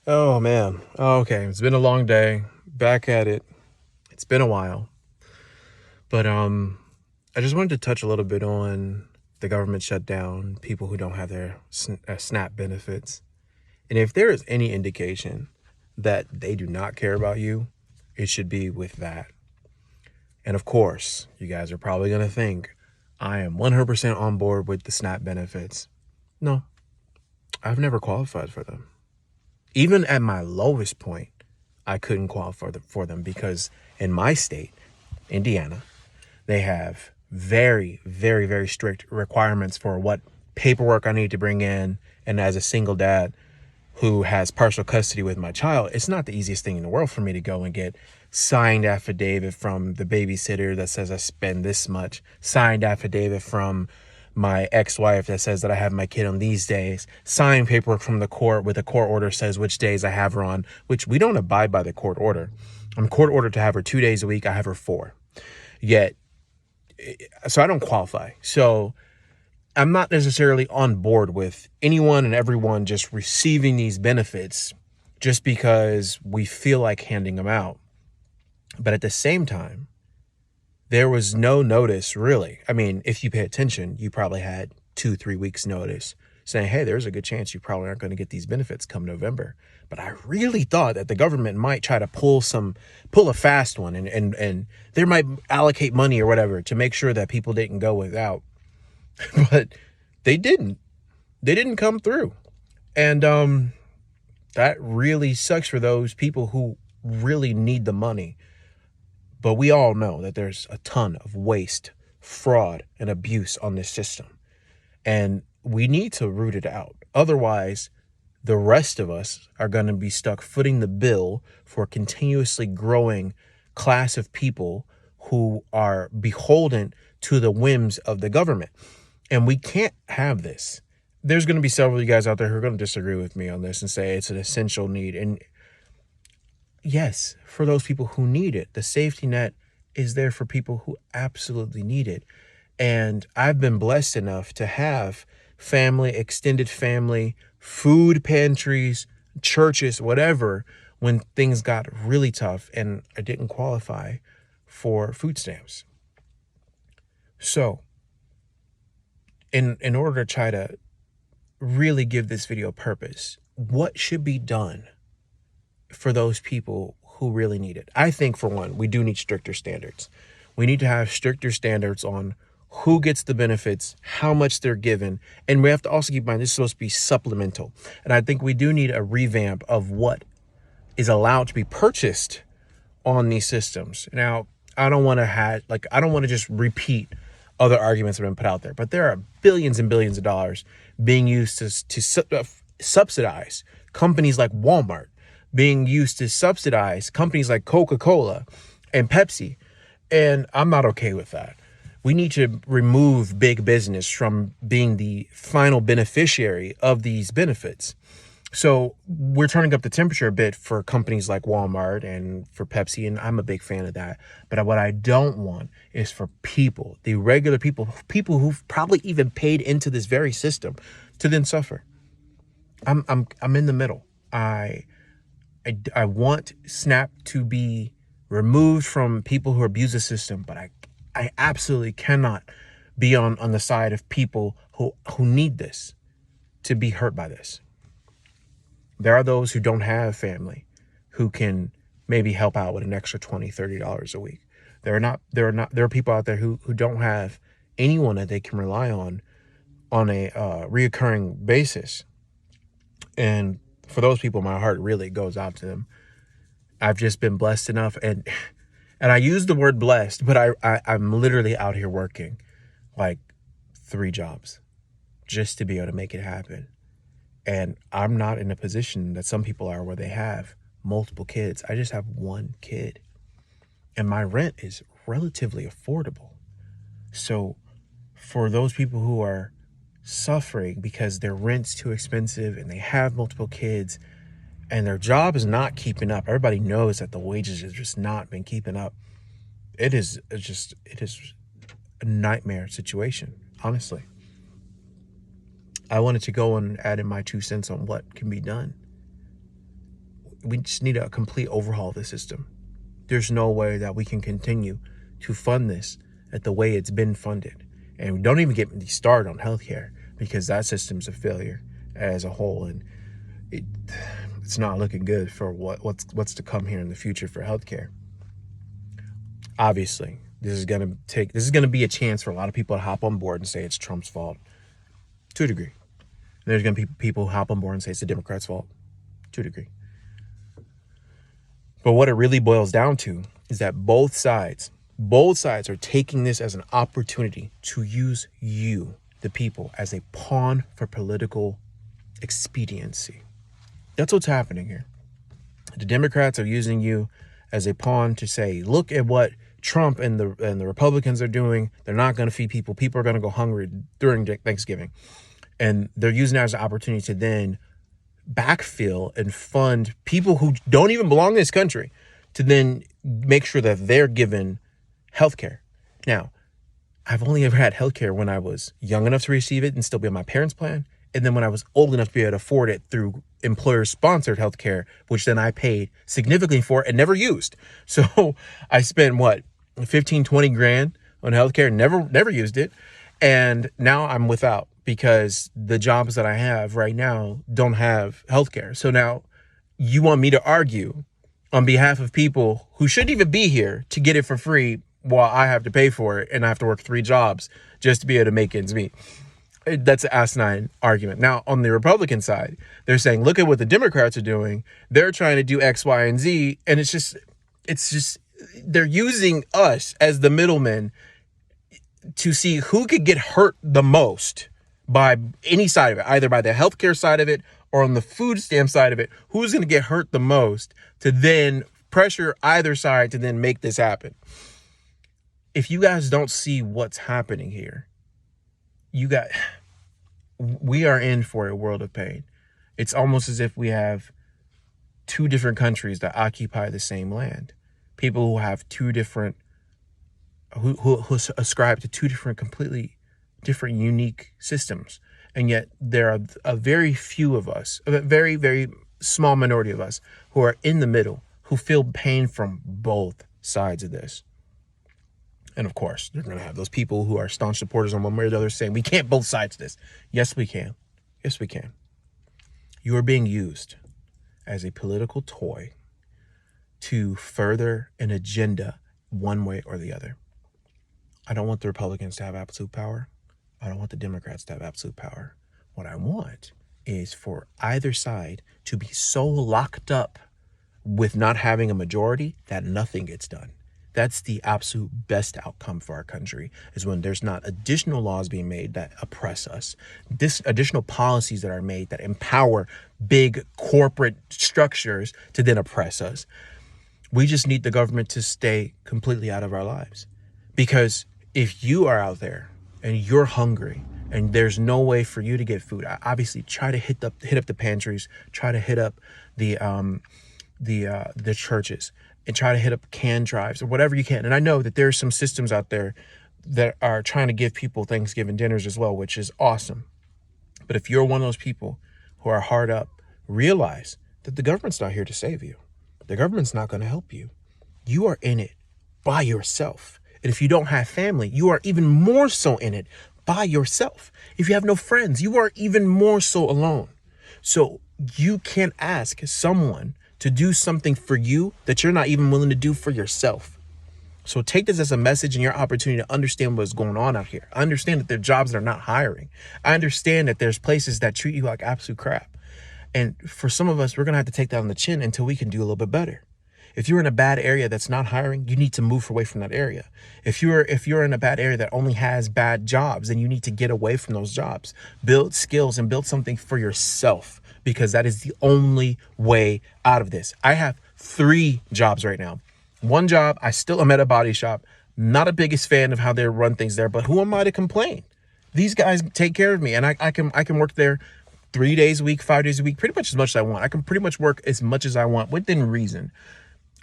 Oh man. Okay, it's been a long day. Back at it. It's been a while. But I just wanted to touch a little bit on the government shutdown, people who don't have their SNAP benefits. And if there is any indication that they do not care about you, it should be with that. And of course, you guys are probably going to think I am 100% on board with the SNAP benefits. No, I've never qualified for them. Even at my lowest point, I couldn't qualify for them because in my state, Indiana, they have very, very, very strict requirements for what paperwork I need to bring in. And as a single dad who has partial custody with my child, it's not the easiest thing in the world for me to go and get signed affidavit from the babysitter that says I spend this much, signed affidavit from my ex-wife that says that I have my kid on these days, signed paperwork from the court with a court order says which days I have her on, which we don't abide by the court order. I'm court ordered to have her 2 days a week. I have her 4. Yet, so I don't qualify. So I'm not necessarily on board with anyone and everyone just receiving these benefits just because we feel like handing them out. But at the same time, there was no notice, really. I mean, if you pay attention, you probably had 2-3 weeks notice saying, hey, there's a good chance you probably aren't going to get these benefits come November. But I really thought that the government might try to pull a fast one and they might allocate money or whatever to make sure that people didn't go without. But they didn't. They didn't come through. And that really sucks for those people who really need the money. But we all know that there's a ton of waste, fraud, and abuse on this system. And we need to root it out. Otherwise, the rest of us are going to be stuck footing the bill for a continuously growing class of people who are beholden to the whims of the government. And we can't have this. There's going to be several of you guys out there who are going to disagree with me on this and say it's an essential need. And yes, for those people who need it, the safety net is there for people who absolutely need it. And I've been blessed enough to have family, extended family, food pantries, churches, whatever, when things got really tough and I didn't qualify for food stamps. So in order to try to really give this video purpose, what should be done for those people who really need it? I think, for one, we do need stricter standards. We need to have stricter standards on who gets the benefits, how much they're given, and we have to also keep in mind this is supposed to be supplemental. And I think we do need a revamp of what is allowed to be purchased on these systems. Now, I don't want to just repeat other arguments that have been put out there, but there are billions and billions of dollars being used to subsidize companies like Walmart, being used to subsidize companies like Coca-Cola and Pepsi. And I'm not okay with that. We need to remove big business from being the final beneficiary of these benefits. So we're turning up the temperature a bit for companies like Walmart and for Pepsi, and I'm a big fan of that. But what I don't want is for people, the regular people who've probably even paid into this very system, to then suffer. I'm in the middle. I want SNAP to be removed from people who abuse the system, but I absolutely cannot be on the side of people who need this to be hurt by this. There are those who don't have family who can maybe help out with an extra $20, $30 a week. There are people out there who don't have anyone that they can rely on a reoccurring basis. And for those people, my heart really goes out to them. I've just been blessed enough, and I use the word blessed, but I'm literally out here working like 3 jobs just to be able to make it happen. And I'm not in a position that some people are where they have multiple kids. I just have 1 kid, and my rent is relatively affordable. So for those people who are suffering because their rent's too expensive and they have multiple kids and their job is not keeping up, everybody knows that the wages have just not been keeping up. It is a nightmare situation, honestly. I wanted to go and add in my 2 cents on what can be done. we just need a complete overhaul of the system. There's no way that we can continue to fund this at the way it's been funded. And don't even get me started on healthcare, because that system's a failure as a whole, and it's not looking good for what's to come here in the future for healthcare. Obviously, this is going to be a chance for a lot of people to hop on board and say it's Trump's fault, to a degree. And there's going to be people who hop on board and say it's the Democrats' fault, to a degree. But what it really boils down to is that both sides are taking this as an opportunity to use you, the people, as a pawn for political expediency. That's what's happening here. The Democrats are using you as a pawn to say, look at what Trump and the Republicans are doing. They're not going to feed people. People are going to go hungry during Thanksgiving. And they're using it as an opportunity to then backfill and fund people who don't even belong in this country, to then make sure that they're given healthcare. Now, I've only ever had healthcare when I was young enough to receive it and still be on my parents' plan. And then when I was old enough to be able to afford it through employer-sponsored healthcare, which then I paid significantly for and never used. So I spent, 15, 20 grand on healthcare, never used it. And now I'm without, because the jobs that I have right now don't have healthcare. So now you want me to argue on behalf of people who shouldn't even be here to get it for free, while I have to pay for it and I have to work 3 jobs just to be able to make ends meet. That's an asinine argument. Now, on the Republican side, they're saying, look at what the Democrats are doing. They're trying to do X, Y, and Z. And it's just, they're using us as the middlemen to see who could get hurt the most by any side of it, either by the healthcare side of it or on the food stamp side of it. Who's going to get hurt the most, to then pressure either side to then make this happen. If you guys don't see what's happening here, we are in for a world of pain. It's almost as if we have 2 different countries that occupy the same land. People who have 2 different, who ascribe to 2 different, completely different, unique systems. And yet there are a very few of us, a very, very small minority of us, who are in the middle, who feel pain from both sides of this. And of course, you're going to have those people who are staunch supporters on one way or the other saying, we can't both sides of this. Yes, we can. Yes, we can. You are being used as a political toy to further an agenda one way or the other. I don't want the Republicans to have absolute power. I don't want the Democrats to have absolute power. What I want is for either side to be so locked up with not having a majority that nothing gets done. That's the absolute best outcome for our country, is when there's not additional laws being made that oppress us, additional policies that are made that empower big corporate structures to then oppress us. We just need the government to stay completely out of our lives. Because if you are out there and you're hungry and there's no way for you to get food, obviously try to hit up the pantries, try to hit up the churches, and try to hit up can drives or whatever you can. And I know that there's some systems out there that are trying to give people Thanksgiving dinners as well, which is awesome. But if you're one of those people who are hard up, realize that the government's not here to save you. The government's not going to help you. You are in it by yourself. And if you don't have family, you are even more so in it by yourself. If you have no friends, you are even more so alone. So you can't ask someone to do something for you that you're not even willing to do for yourself. So take this as a message and your opportunity to understand what's going on out here. I understand that there are jobs that are not hiring. I understand that there's places that treat you like absolute crap. And for some of us, we're going to have to take that on the chin until we can do a little bit better. If you're in a bad area that's not hiring, you need to move away from that area. If you're in a bad area that only has bad jobs, then you need to get away from those jobs. Build skills and build something for yourself, because that is the only way out of this. I have 3 jobs right now. One job, I still am at a body shop. Not a biggest fan of how they run things there, but who am I to complain? These guys take care of me, and I can work there 3 days a week, 5 days a week, pretty much as much as I want. I can pretty much work as much as I want within reason.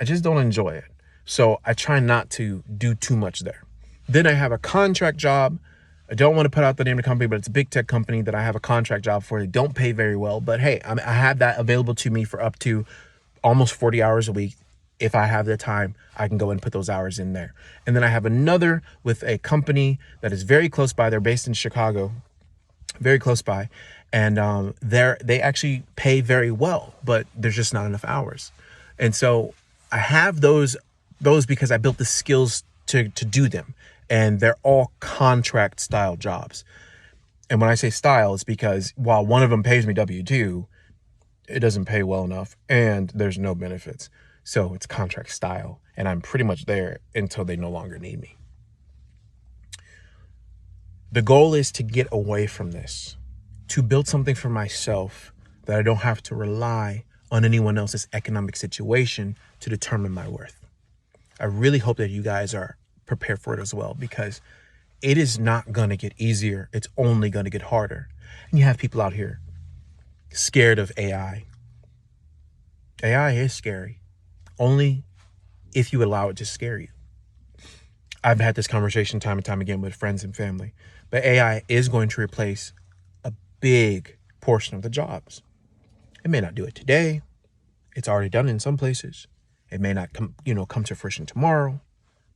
I just don't enjoy it. So I try not to do too much there. Then I have a contract job. I don't want to put out the name of the company, but it's a big tech company that I have a contract job for. They don't pay very well, but hey, I have that available to me for up to almost 40 hours a week. If I have the time, I can go and put those hours in there. And then I have another with a company that is very close by. They're based in Chicago, very close by. And they actually pay very well, but there's just not enough hours. And so I have those because I built the skills to do them. And they're all contract style jobs. And when I say style, it's because while one of them pays me W-2, it doesn't pay well enough and there's no benefits. So it's contract style, and I'm pretty much there until they no longer need me. The goal is to get away from this, to build something for myself that I don't have to rely on anyone else's economic situation to determine my worth. I really hope that you guys are prepared for it as well, because it is not going to get easier. It's only going to get harder. And you have people out here scared of AI. AI is scary, only if you allow it to scare you. I've had this conversation time and time again with friends and family, but AI is going to replace a big portion of the jobs. It may not do it today. It's already done in some places. It may not come to fruition tomorrow,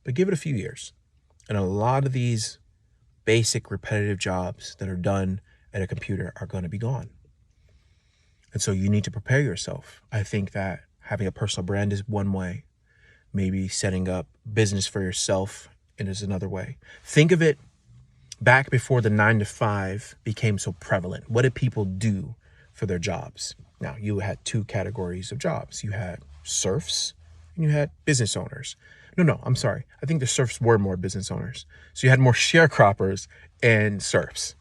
but give it a few years. And a lot of these basic repetitive jobs that are done at a computer are going to be gone. And so you need to prepare yourself. I think that having a personal brand is one way. Maybe setting up business for yourself is another way. Think of it back before the 9-to-5 became so prevalent. What did people do for their jobs? Now, you had two categories of jobs. You had serfs and you had business owners. No, I'm sorry. I think the serfs were more business owners. So you had more sharecroppers and serfs.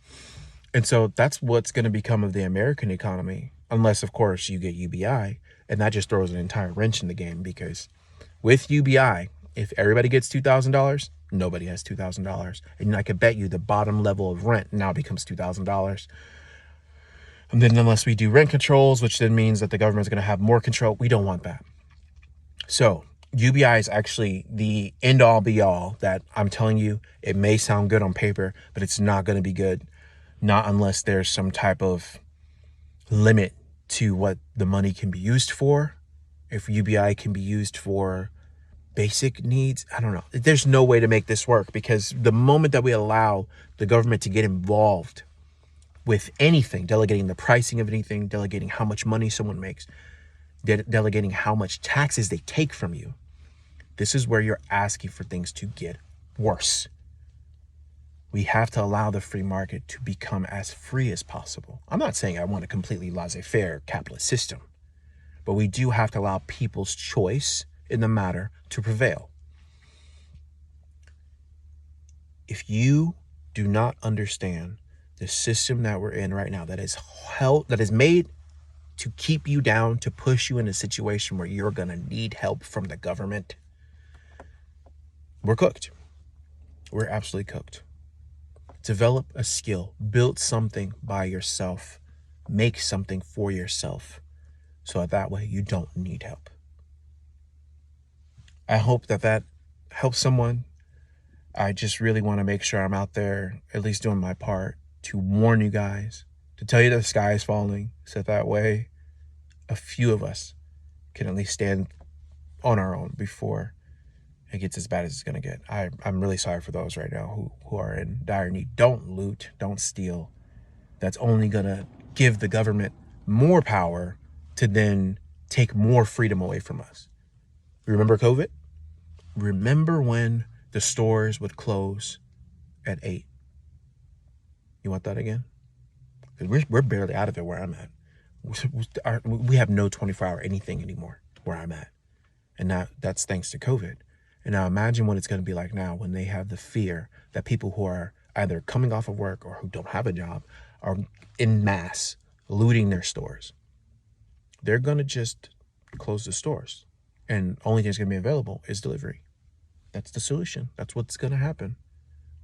And so that's what's going to become of the American economy, unless, of course, you get UBI. And that just throws an entire wrench in the game, because with UBI, if everybody gets $2,000, nobody has $2,000. And I could bet you the bottom level of rent now becomes $2,000. And then unless we do rent controls, which then means that the government's going to have more control, we don't want that. So UBI is actually the end all be all that I'm telling you. It may sound good on paper, but it's not going to be good. Not unless there's some type of limit to what the money can be used for. If UBI can be used for basic needs, I don't know. There's no way to make this work, because the moment that we allow the government to get involved with anything, delegating the pricing of anything, delegating how much money someone makes, delegating how much taxes they take from you, this is where you're asking for things to get worse. We have to allow the free market to become as free as possible. I'm not saying I want a completely laissez-faire capitalist system, but we do have to allow people's choice in the matter to prevail. If you do not understand the system that we're in right now, that is made to keep you down, to push you in a situation where you're going to need help from the government, we're cooked. We're absolutely cooked. Develop a skill, build something by yourself, make something for yourself, so that way you don't need help. I hope that helps someone. I just really want to make sure I'm out there at least doing my part to warn you guys, to tell you that the sky is falling, so that way a few of us can at least stand on our own before it gets as bad as it's going to get. I'm really sorry for those right now who are in dire need. Don't loot, don't steal. That's only going to give the government more power to then take more freedom away from us. Remember COVID? Remember when the stores would close at 8? You want that again? Because we're barely out of it where I'm at. We have no 24-hour anything anymore where I'm at. And now that's thanks to COVID. And now imagine what it's going to be like now when they have the fear that people who are either coming off of work or who don't have a job are en masse looting their stores. They're going to just close the stores. And only thing that's going to be available is delivery. That's the solution. That's what's going to happen.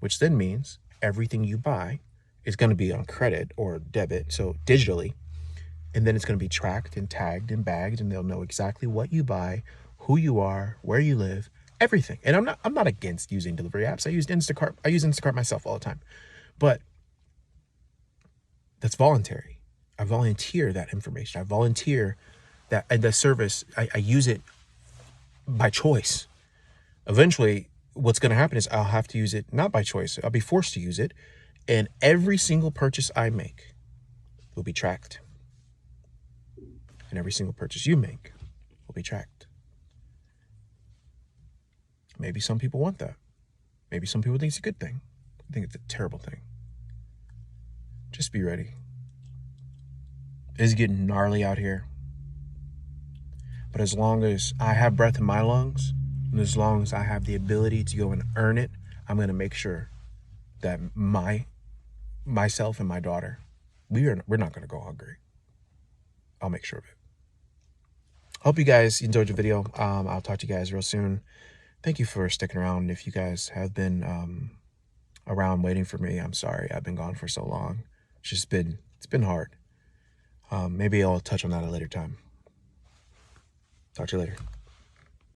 Which then means everything you buy is going to be on credit or debit, so digitally. And then it's going to be tracked and tagged and bagged, and they'll know exactly what you buy, who you are, where you live, everything. And I'm not against using delivery apps. I use Instacart myself all the time. But that's voluntary. I volunteer that information. I volunteer that the service, I use it by choice. Eventually, what's going to happen is I'll have to use it not by choice. I'll be forced to use it. And every single purchase I make will be tracked. And every single purchase you make will be tracked. Maybe some people want that. Maybe some people think it's a good thing. I think it's a terrible thing. Just be ready. It's getting gnarly out here. But as long as I have breath in my lungs, and as long as I have the ability to go and earn it, I'm going to make sure that myself and my daughter, we're not going to go hungry. I'll make sure of it. Hope you guys enjoyed the video. I'll talk to you guys real soon. Thank you for sticking around. If you guys have been around waiting for me, I'm sorry. I've been gone for so long. It's been hard. Maybe I'll touch on that at a later time. Talk to you later.